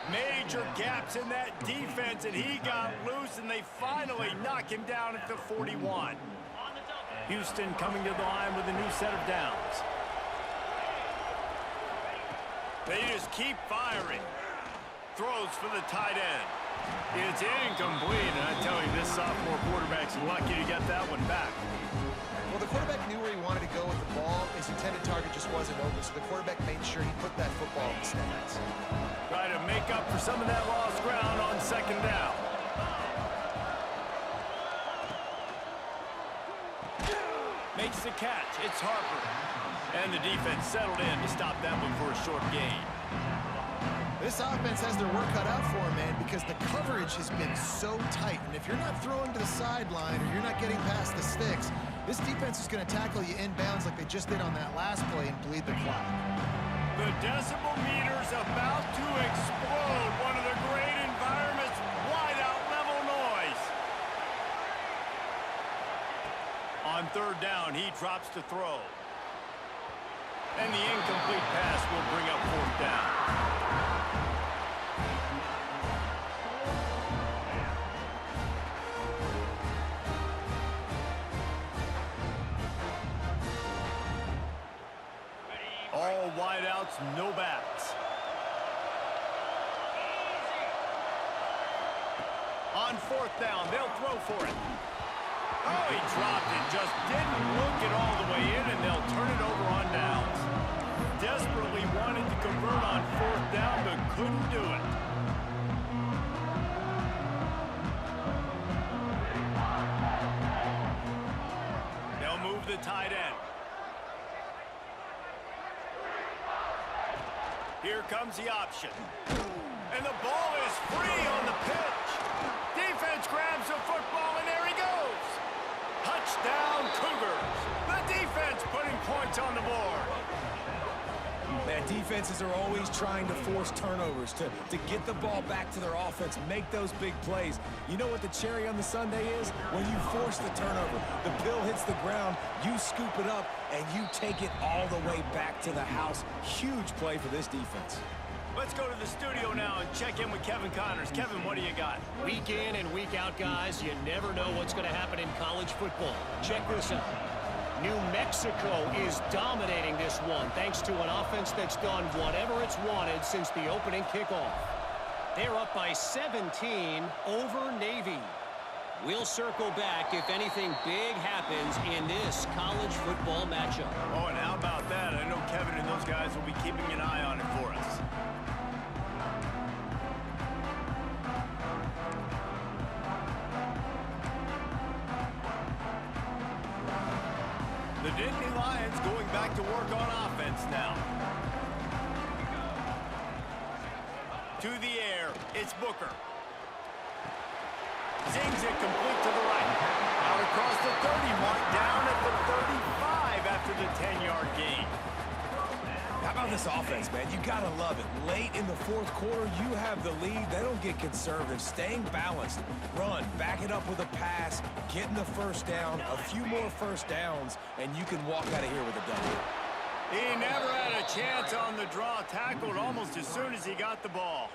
Major gaps in that defense, and he got loose, and they finally knock him down at the 41. Houston coming to the line with a new set of downs. They just keep firing. Throws for the tight end. It's incomplete, and I tell you, this sophomore quarterback's lucky to get that one back. Well, the quarterback knew where he wanted to go with the ball. His intended target just wasn't open. So the quarterback made sure he put that football in the stands. Try to make up for some of that lost ground on second down. Makes the catch. It's Harper. And the defense settled in to stop that one for a short gain. This offense has their work cut out for them, man, because the coverage has been so tight. And if you're not throwing to the sideline or you're not getting past the sticks, this defense is going to tackle you inbounds like they just did on that last play and bleed the clock. The decibel meter's about to explode. One of the great environments, wide-out level noise. On third down, he drops to throw. And the incomplete pass will bring up fourth down. All wideouts, no backs. On fourth down, they'll throw for it. Oh, he dropped it. Just didn't look it all the way in, and they'll turn it over on downs. Desperately wanted to convert on fourth down, but couldn't do it. They'll move the tight end. Here comes the option. And the ball is free on the pitch. Defense grabs the football, and there he goes. Touchdown, Cougars. The defense putting points on the board. Man, defenses are always trying to force turnovers to get the ball back to their offense, make those big plays. You know what the cherry on the sundae is? When you force the turnover, the pill hits the ground, you scoop it up, and you take it all the way back to the house. Huge play for this defense. Let's go to the studio now and check in with Kevin Connors. Kevin, what do you got? Week in and week out, guys, you never know what's going to happen in college football. Check this out. New Mexico is dominating this one thanks to an offense that's done whatever it's wanted since the opening kickoff. They're up by 17 over Navy. We'll circle back if anything big happens in this college football matchup. Oh, and how about that? I know Kevin and those guys will be keeping an eye on it for us. The Nittany Lions going back to work on offense now. To the air, it's Booker. Zings it complete to the right. Out across the 30 mark, down at the 35 after the 10-yard gain. How about this offense, man? You gotta love it. Late in the fourth quarter, you have the lead. They don't get conservative. Staying balanced. Run, back it up with a pass, getting the first down, a few more first downs, and you can walk out of here with a W. He never had a chance on the draw. Tackled almost as soon as he got the ball.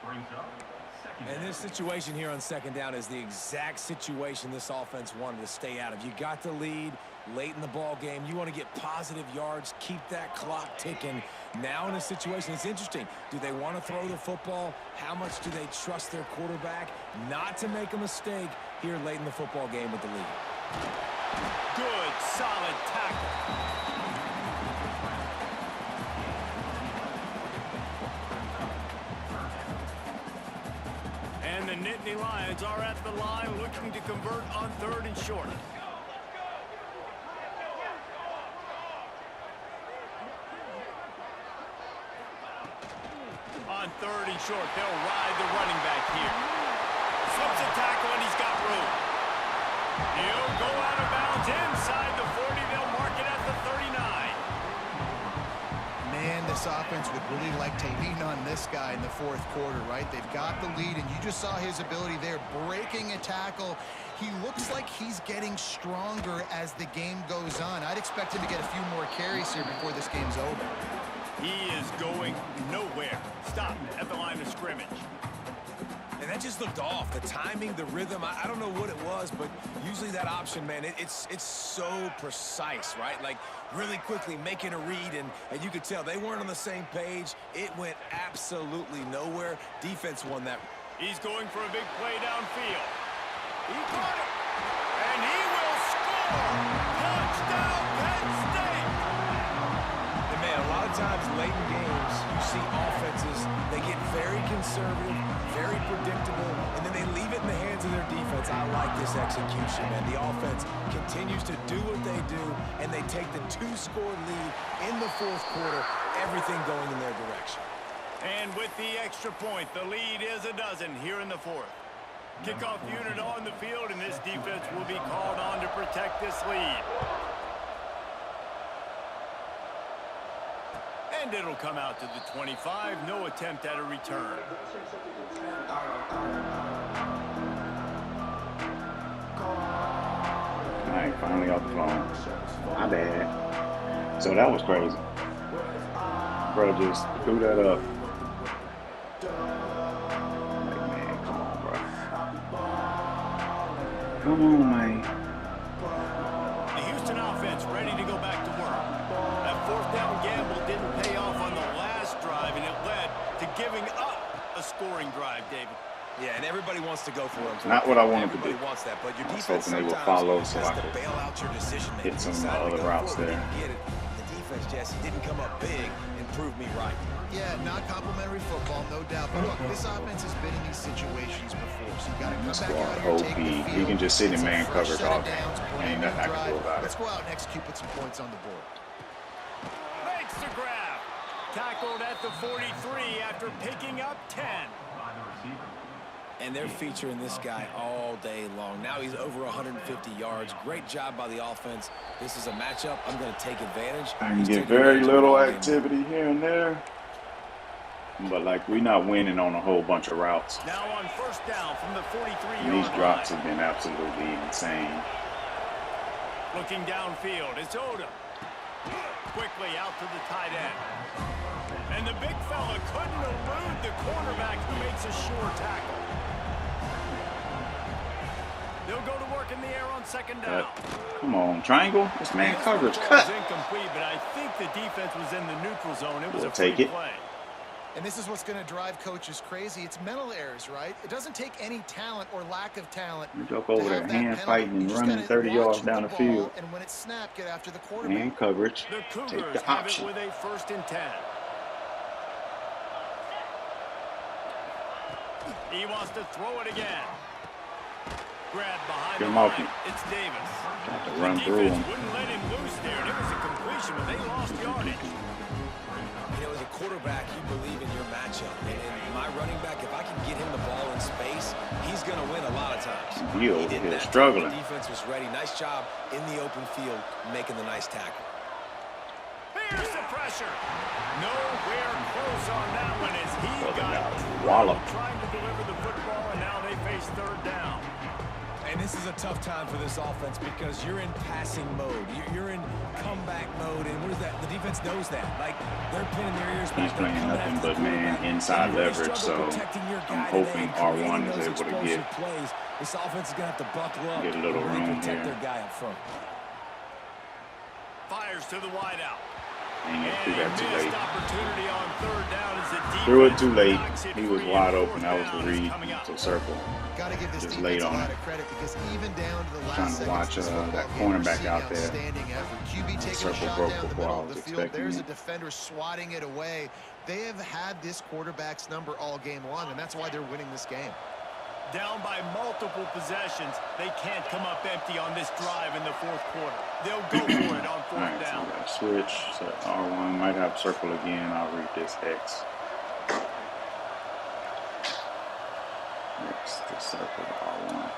And this situation here on second down is the exact situation this offense wanted to stay out of. You got the lead late in the ball game. You want to get positive yards, keep that clock ticking. Now in a situation, it's interesting. Do they want to throw the football? How much do they trust their quarterback not to make a mistake here late in the football game with the lead? Good, solid tackle. And the Nittany Lions are at the line looking to convert on third and short. On third and short, they'll ride the running back here. Slips a tackle, and he's got room. He'll go out of bounds inside the 40. They'll mark it at the 39. Man, this offense would really like to lean on this guy in the fourth quarter, right? They've got the lead, and you just saw his ability there, breaking a tackle. He looks like he's getting stronger as the game goes on. I'd expect him to get a few more carries here before this game's over. He is going nowhere. Stop at the line of scrimmage. And that just looked off. The timing, the rhythm, I don't know what it was, but usually that option, man, it's so precise, right? Like, really quickly making a read, and you could tell they weren't on the same page. It went absolutely nowhere. Defense won that. He's going for a big play downfield. He caught it, and he will score! Touchdown, Penn State! And man, a lot of times late in games, you see offenses, they get very conservative, very predictable, and then they leave it in the hands of their defense. I like this execution, man. The offense continues to do what they do, and they take the 2-score lead in the fourth quarter, everything going in their direction. And with the extra point, the lead is a dozen here in the fourth. Kickoff unit on the field, and this defense will be called on to protect this lead. And it'll come out to the 25. No attempt at a return. All right, finally off the phone. My bad. So that was crazy. Bro just threw that up. Like, man, come on, bro. Come on, man. The Houston offense ready to go back to work. That fourth down gamble didn't pay off on the last drive, and it led to giving up a scoring drive, David. Yeah, and everybody wants to go for it. Not what I wanted to do. Everybody wants that, but your I was defense hoping they would sometimes follow so has I to could bail out your decision. hit some other routes there. Get it. The defense, Jesse, didn't come up big and prove me right. Yeah, not complimentary football, no doubt. But look, this offense has been in these situations before, so you got to come back out here, take the field. He can just sit in man coverage all game. Ain't Ain't nothing I can do about it. Let's go out and execute, put some points on the board. Makes the grab. Tackled at the 43 after picking up 10. And they're featuring this guy all day long. Now he's over 150 yards. Great job by the offense. This is a matchup I'm going to take advantage. I can get very little activity here and there. But, like, we're not winning on a whole bunch of routes. Now on first down from the 43-yard And these drops line. have been absolutely insane. Looking downfield, it's Odom. Quickly out to the tight end. And the big fella couldn't elude the cornerback who makes a sure tackle. They'll go to work in the air on second down. Come on, triangle. It's man coverage. This Cut. was incomplete, but I think the defense was in the neutral zone. It was a Take free it. play. And this is what's going to drive coaches crazy. It's mental errors, right? It doesn't take any talent or lack of talent. You go over to there, have that hand penalty. fighting and You just running gotta 30 yards watch down the ball, field. And when it's snapped, get after the quarterback. Man coverage. The Take Cougars the have it option. with a 1st and 10. He wants to throw it again. Grab behind Get the him off line. him. It's Davis. Got to The run through defense him. wouldn't let him loose there, and it was a completion, but they lost yardage. You know, as a quarterback, you believe in your matchup. And my running back, if I can get him the ball in space, he's going to win a lot of times. He over did here that. struggling. The defense was ready. Nice job in the open field, making the nice tackle. Here's the pressure. Nowhere close on that one as he Well, they got got wallop. trying to deliver the football, and now they face third down. And this is a tough time for this offense because you're in passing mode. You're in comeback mode, and what is that? The defense knows that. Like, they're pinning their ears back. He's playing They're coming nothing after but the man quarterback. inside And you really leverage, struggle so protecting your I'm guy hoping today, R1 creating is those able to explosive get plays. This offense is going to have to buckle up Get a little and really room protect here. their guy up front. Fires to the wideout. Dang it, And threw a that too missed late. opportunity on third down as the defense Threw it too late. knocks it He was free, wide and open. That was fourth the down is read coming up. to circle. Got to give this Just defense laid a on lot it. of credit because even down to the last Trying to seconds watch of this football that game, cornerback we're out seeing there. outstanding effort. QB taking a circle shot broke down the before middle I of the was field. expecting There's a it. defender swatting it away. They have had this quarterback's number all game long, and that's why they're winning this game. Down by multiple possessions. They can't come up empty on this drive in the fourth quarter. They'll go for it on All fourth right, so down. we got to switch. So R1 might have circle again. I'll read this X. X to circle to R1.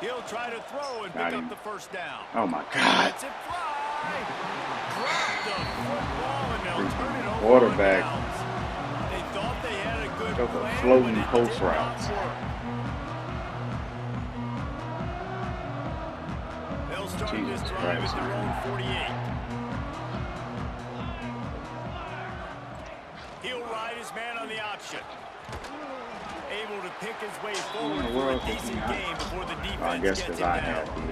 He'll try to throw and Got pick him. up the first down. Oh my God. Lets it fly. Drop the football and they'll turn it over. Quarterback. on downs. They thought they had a good Go for plan, floating but it post did not routes. work. They'll start Jesus this drive Christ. at their own 48. He'll ride his man on the option. Able to pick his way forward the for world a is decent he game before the defense I guess gets because him I down. have the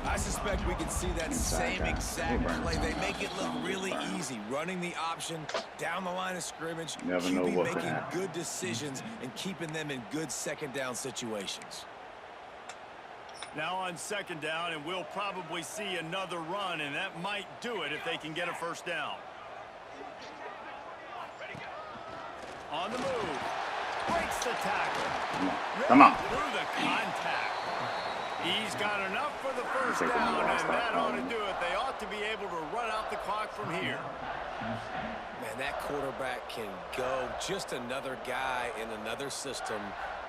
I suspect we can see that Inside same guy. exact We'll burn play. They some. make it look We'll really burn. easy, running the option down the line of scrimmage. Never know QB what could making happen. good decisions and keeping them in good second down situations. Now on second down, and we'll probably see another run, and that might do it if they can get a first down. On the move. Breaks the tackle. Come on. Through the contact. He's got enough for the first Take down, him and last that ought to time. do it. They ought to be able to run out the clock from here. Man, that quarterback can go. Just another guy in another system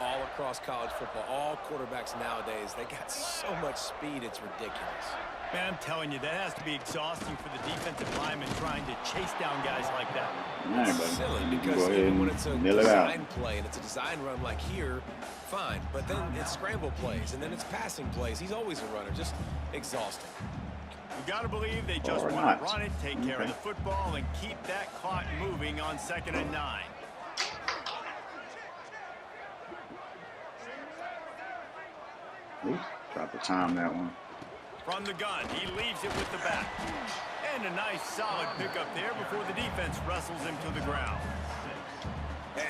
all across college football. All quarterbacks nowadays, they got so much speed, it's ridiculous. Man, I'm telling you, that has to be exhausting for the defensive lineman trying to chase down guys like that. All right, It's buddy. silly You can because go ahead even when and it's a kneel it out. design play and it's a design run like here, fine. But then it's scramble plays and then it's passing plays. He's always a runner. Just exhausting. You got to believe they just Or want not. to run it, take care of Okay. the football, and keep that clock moving on 2nd and 9. Oops, drop the time that one. From the gun, he leaves it with the back. And a nice solid pickup there before the defense wrestles him to the ground.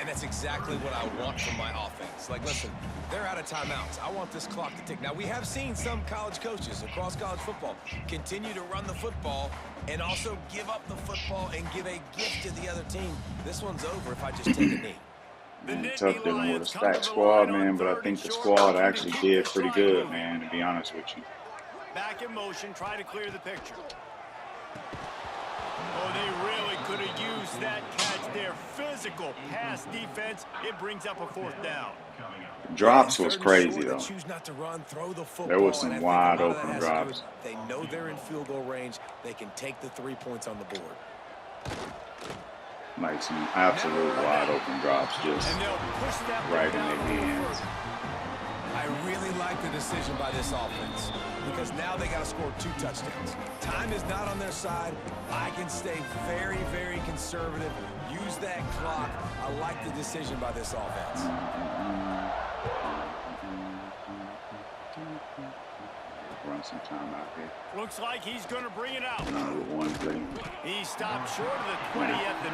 And that's exactly what I want from my offense. Like, listen, they're out of timeouts. I want this clock to tick. Now, we have seen some college coaches across college football continue to run the football and also give up the football and give a gift to the other team. This one's over if I just take a knee. Man, tough dealing with a stacked squad, man, but I think the squad actually did pretty good, man, to be honest with you. Back in motion, try to clear the picture. Oh, they really could have used that catch there. Physical pass defense. It brings up a 4th down. Drops was Third and crazy, short, though. they choose not to run, throw the football, There was some and I think a wide lot of that open has to do drops. with They know they're in field goal range. They can take the 3 points on the board. Like some absolute wide open drops just And they'll push that one right in down their a little hands. further. I really like the decision by this offense because now they got to score 2 touchdowns. Time is not on their side. I can stay very, very conservative. Use that clock. I like the decision by this offense. Run some time out here. Looks like he's going to bring it out. With one play. He stopped short of the 20 at the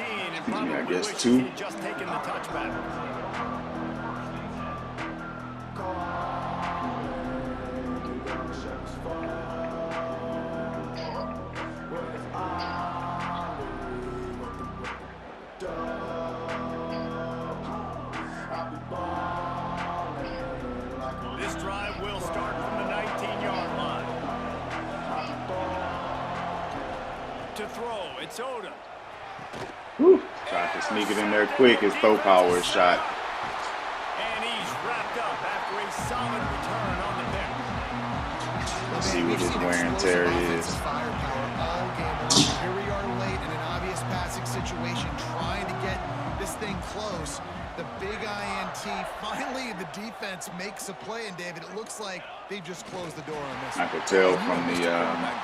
19 and probably I guess wishes 2. he had just taken the touchback. This drive will start from the 19-yard line. To throw, it's Odom. Whew. Tried to sneak it in there quick. His throw power is shot. And he's wrapped up after a solid return on the bench. Let's see what his wear and tear is. Firepower all game long. Here we are late in an obvious passing situation, trying to get this thing close. The big INT. Finally, the defense makes a play, and David, it looks like they just closed the door on this. I could tell from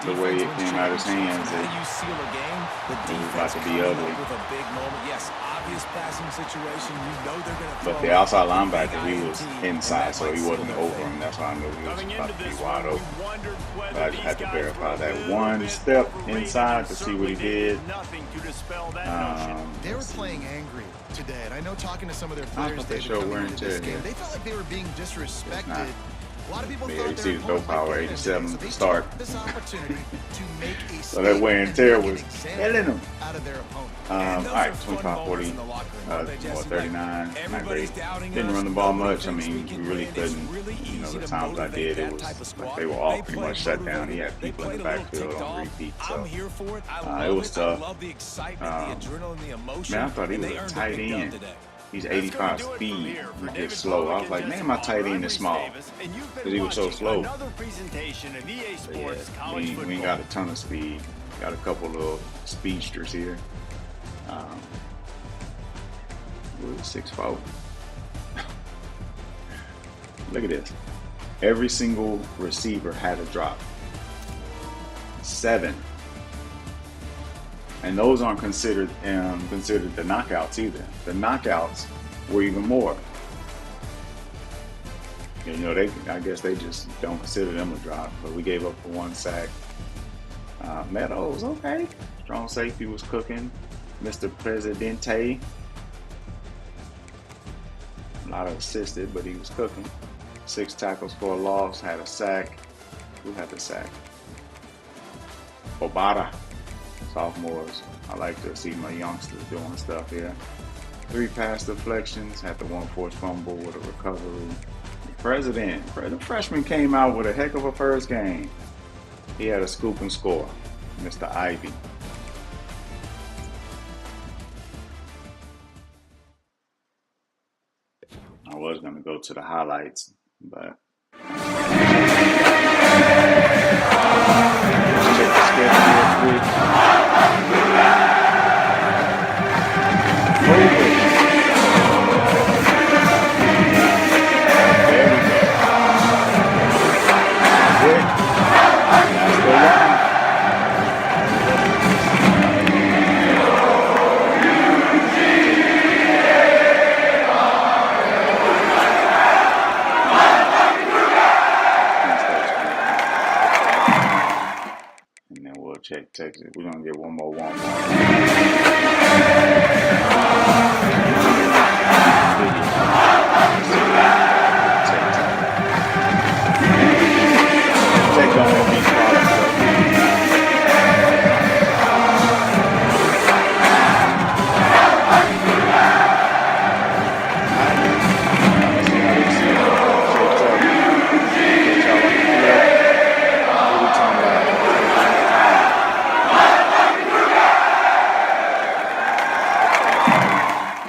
the way it came out of his hands How do that you seal a game? The it was defense about to be coming ugly. up with a big moment. Yes, obvious passing situation. You know they're going to throw. But the outside a big linebacker, he was INT, and inside, that so might he seal wasn't their over fate. him. That's why I knew he was Coming about into to be this wide one, we open. wondered whether But I just these had to guys verify were a that little one bit step overrated, inside and to see what he certainly did. Nothing to dispel that notion. They were playing angry today, and I know talking to some of their I players thought they David, showed coming wear and into this tear, game, yeah. they felt like they were being disrespected. not. A lot of people Yeah, thought you their see the throw opponent might power, get them 87 today, so to they start. took this opportunity to make a So that wear and statement tear make an was example killing him. out of their opponent. All And those right, are fun 25, moments 40, in the locker room, aren't they, Jesse? 39, not Everybody's great. doubting Didn't us. run the ball Nobody much. I thinks mean, we we can really win. It's couldn't. really You know, easy the to times I motivate did, that it was type of like squad. they were all They pretty played much shut down. motivated. He had They people in the played a little backfield ticked on off. repeat. I'm So here for it. I it love was it. tough. I love the excitement, the adrenaline, the emotion. Man, I thought he and was they a earned tight big dub end. today. He's That's gonna 85 do it from speed. here for He's David just slow. I was Pollack like, and man, Jesse my tight Palmer. end is I'm small. Reese Davis, and you've been Because he was so watching slow. Another presentation of EA Yeah, Sports we College ain't Football. got a ton of speed. Got a couple of speedsters here. 6'4". Look at this. Every single receiver had a drop. 7. And those aren't considered the knockouts either. The knockouts were even more. You know, I guess they just don't consider them a drop. But we gave up for 1 sack. Meadows, okay. Strong safety was cooking. Mr. Presidente. A lot of assisted, but he was cooking. 6 tackles for a loss. Had a sack. Who had the sack? Obata. sophomores. I like to see my youngsters doing stuff here. 3 pass deflections, had the 1 forced fumble with a recovery. The freshman came out with a heck of a first game. He had a scoop and score, Mr. Ivy. I was going to go to the highlights, but let's check the schedule real quick. Check Texas. We're gonna get one more.